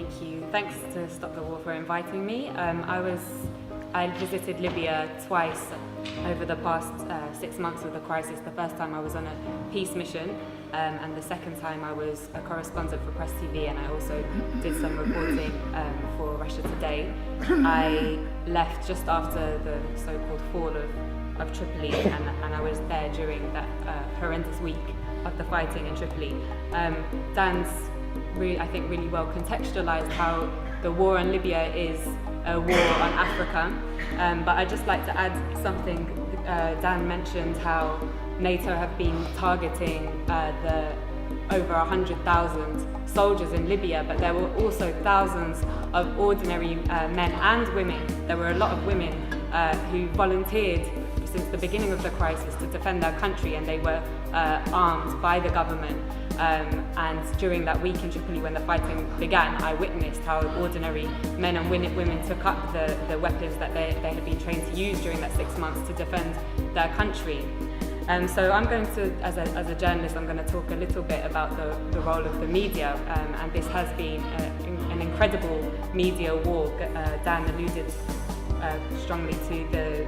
Thank you. Thanks to Stop the War for inviting me. I visited Libya twice over the past 6 months of the crisis. The first time I was on a peace mission, and the second time I was a correspondent for Press TV, and I also did some reporting for Russia Today. I left just after the so-called fall of Tripoli, and I was there during that horrendous week of the fighting in Tripoli. Dan's I think really well contextualized how the war in Libya is a war on Africa, but I'd just like to add something. Dan mentioned how NATO have been targeting the over 100,000 soldiers in Libya, but there were also thousands of ordinary men and women. There were a lot of women who volunteered since the beginning of the crisis to defend their country, and they were armed by the government. And during that week in Tripoli when the fighting began, I witnessed how ordinary men and women took up the weapons that they had been trained to use during that 6 months to defend their country. So I'm going to, as a journalist, I'm going to talk a little bit about the role of the media, and this has been an incredible media war. Dan alluded strongly to the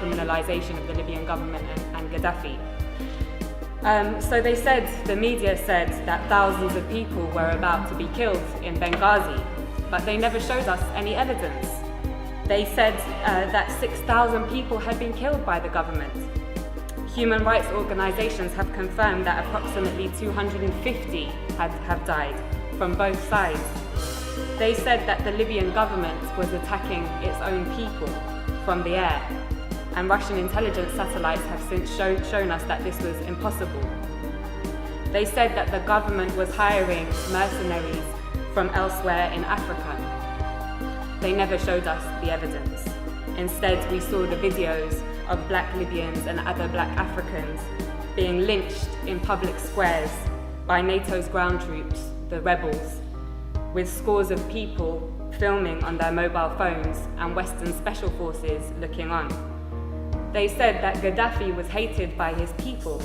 criminalization of the Libyan government and Gaddafi. So the media said that thousands of people were about to be killed in Benghazi, but they never showed us any evidence. They said that 6,000 people had been killed by the government. Human rights organizations have confirmed that approximately 250 have died from both sides. They said that the Libyan government was attacking its own people from the air, and Russian intelligence satellites have since shown us that this was impossible. They said that the government was hiring mercenaries from elsewhere in Africa. They never showed us the evidence. Instead, we saw the videos of black Libyans and other black Africans being lynched in public squares by NATO's ground troops, the rebels, with scores of people filming on their mobile phones and Western special forces looking on. They said that Gaddafi was hated by his people,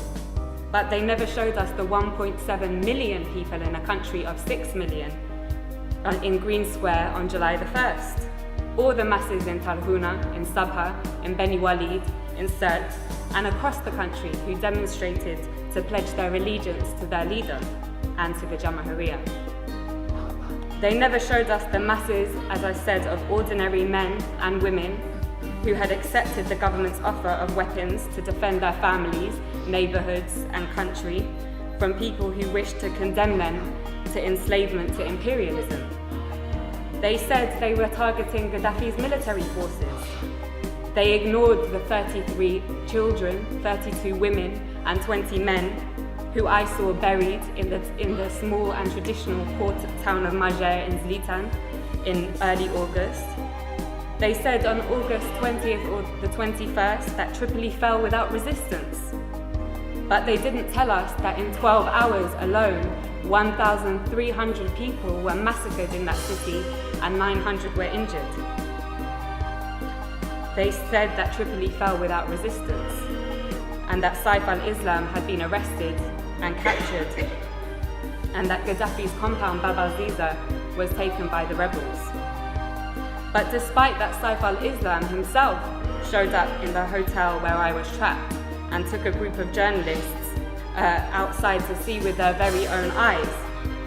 but they never showed us the 1.7 million people in a country of 6 million in Green Square on July the 1st, or the masses in Tarhuna, in Sabha, in Beni Walid, in Sirte, and across the country who demonstrated to pledge their allegiance to their leader and to the Jamahiriya. They never showed us the masses, as I said, of ordinary men and women who had accepted the government's offer of weapons to defend their families, neighborhoods, and country from people who wished to condemn them to enslavement, to imperialism. They said they were targeting Gaddafi's military forces. They ignored the 33 children, 32 women, and 20 men who I saw buried in the small and traditional port town of Majer in Zlitan in early August. They said on August 20th or the 21st that Tripoli fell without resistance. But they didn't tell us that in 12 hours alone, 1,300 people were massacred in that city and 900 were injured. They said that Tripoli fell without resistance and that Saif al-Islam had been arrested and captured, and that Gaddafi's compound Bab al-Ziza was taken by the rebels. But despite that, Saif al-Islam himself showed up in the hotel where I was trapped and took a group of journalists outside to see with their very own eyes.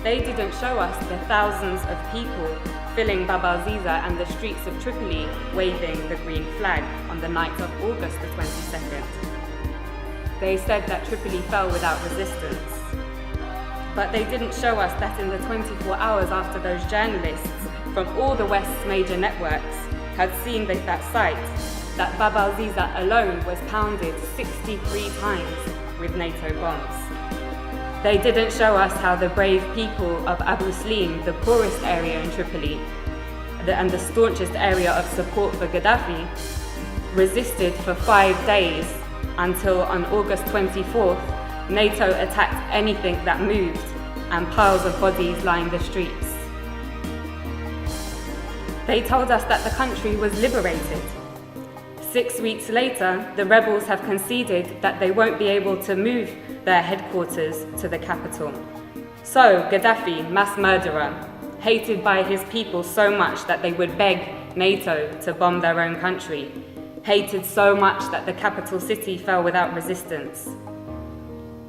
They didn't show us the thousands of people filling Bab al-Ziza and the streets of Tripoli waving the green flag on the night of August the 22nd. They said that Tripoli fell without resistance. But they didn't show us that in the 24 hours after those journalists from all the West's major networks had seen that site, that Bab al-Ziza alone was pounded 63 times with NATO bombs. They didn't show us how the brave people of Abu Slim, the poorest area in Tripoli, and the staunchest area of support for Gaddafi, resisted for 5 days until on August 24th, NATO attacked anything that moved and piles of bodies lined the streets. They told us that the country was liberated. 6 weeks later, the rebels have conceded that they won't be able to move their headquarters to the capital. So, Gaddafi, mass murderer, hated by his people so much that they would beg NATO to bomb their own country, hated so much that the capital city fell without resistance.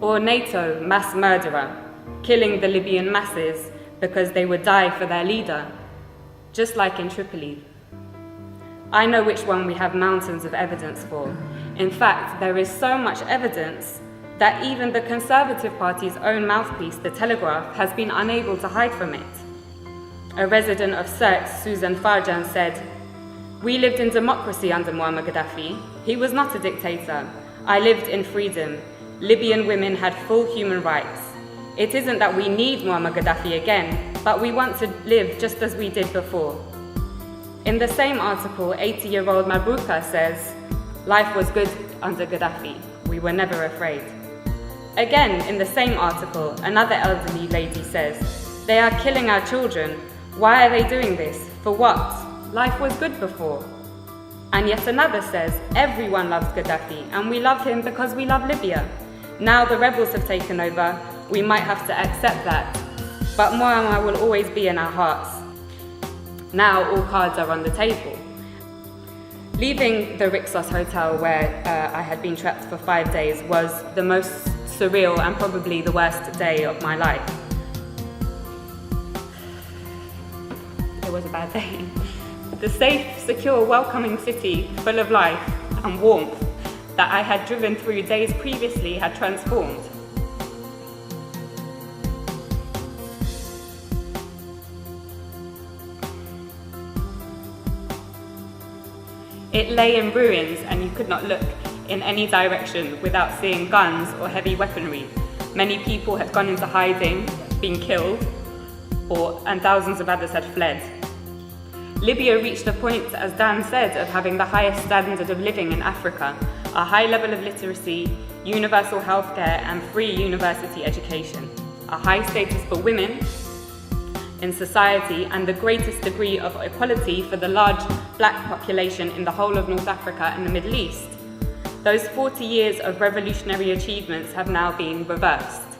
Or NATO, mass murderer, killing the Libyan masses because they would die for their leader, just like in Tripoli. I know which one we have mountains of evidence for. In fact, there is so much evidence that even the Conservative Party's own mouthpiece, The Telegraph, has been unable to hide from it. A resident of Sirte, Susan Farjan, said, "We lived in democracy under Muammar Gaddafi. He was not a dictator. I lived in freedom. Libyan women had full human rights. It isn't that we need Muammar Gaddafi again, but we want to live just as we did before." In the same article, 80-year-old Mabruka says, "Life was good under Gaddafi. We were never afraid." Again, in the same article, another elderly lady says, "They are killing our children. Why are they doing this? For what? Life was good before." And yet another says, "Everyone loves Gaddafi, and we love him because we love Libya. Now the rebels have taken over, we might have to accept that. But Muammar will always be in our hearts." Now all cards are on the table. Leaving the Rixos hotel where I had been trapped for 5 days was the most surreal and probably the worst day of my life. It was a bad day. The safe, secure, welcoming city, full of life and warmth that I had driven through days previously had transformed. It lay in ruins and you could not look in any direction without seeing guns or heavy weaponry. Many people had gone into hiding, been killed, and thousands of others had fled. Libya reached a point, as Dan said, of having the highest standard of living in Africa, a high level of literacy, universal healthcare and free university education, a high status for women in society and the greatest degree of equality for the large black population in the whole of North Africa and the Middle East. Those 40 years of revolutionary achievements have now been reversed.